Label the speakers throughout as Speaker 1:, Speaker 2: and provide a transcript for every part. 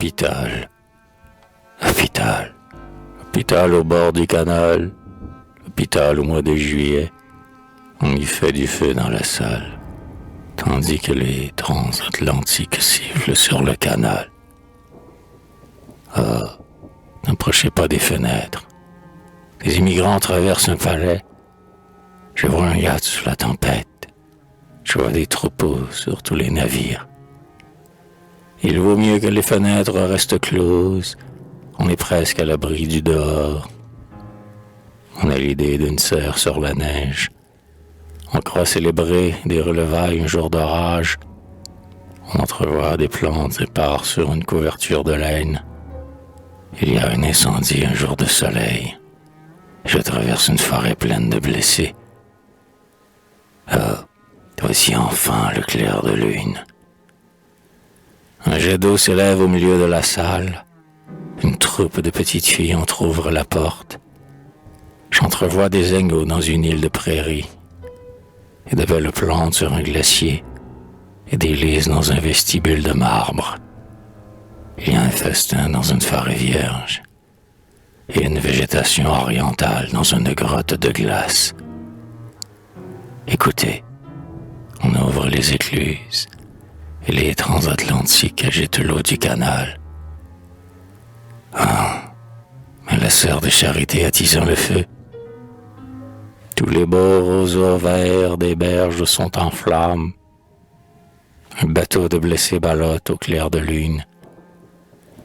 Speaker 1: Hôpital, hôpital, hôpital au bord du canal, hôpital au mois de juillet. On y fait du feu dans la salle, tandis que les transatlantiques sifflent sur le canal. Ah, n'approchez pas des fenêtres. Les immigrants traversent un palais. Je vois un yacht sous la tempête. Je vois des troupeaux sur tous les navires. Il vaut mieux que les fenêtres restent closes. On est presque à l'abri du dehors. On a l'idée d'une serre sur la neige. On croit célébrer des relevailles un jour d'orage. On entrevoit des plantes éparses sur une couverture de laine. Il y a un incendie un jour de soleil. Je traverse une forêt pleine de blessés. Ah, voici enfin le clair de lune. Un jet d'eau s'élève au milieu de la salle. Une troupe de petites filles entr'ouvre la porte. J'entrevois des agneaux dans une île de prairie, et de belles plantes sur un glacier, et des lys dans un vestibule de marbre. Il y a un festin dans une forêt vierge, et une végétation orientale dans une grotte de glace. Écoutez, on ouvre les écluses, et les transatlantiques agitent l'eau du canal. Ah, mais la sœur de charité attisant le feu. Tous les beaux roseaux verts des berges sont en flammes. Un bateau de blessés ballotte au clair de lune.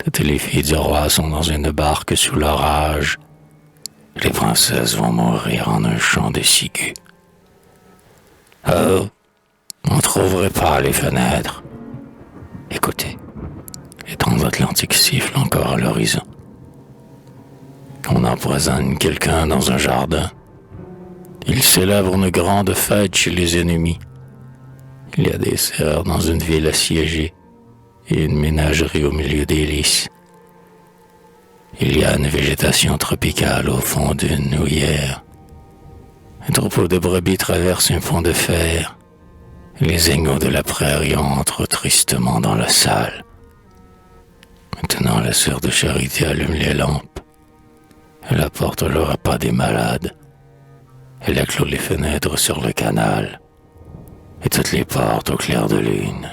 Speaker 1: Toutes les filles du roi sont dans une barque sous l'orage. Les princesses vont mourir en un champ de ciguë. Oh, on ne trouverait pas les fenêtres. Écoutez, les transatlantiques sifflent encore à l'horizon. On empoisonne quelqu'un dans un jardin. Il célèbre une grande fête chez les ennemis. Il y a des sœurs dans une ville assiégée et une ménagerie au milieu des lys. Il y a une végétation tropicale au fond d'une houillère. Un troupeau de brebis traverse un pont de fer. Les agneaux de la prairie entrent tristement dans la salle. Maintenant, la sœur de charité allume les lampes. Elle apporte le repas des malades. Elle a clos les fenêtres sur le canal et toutes les portes au clair de lune.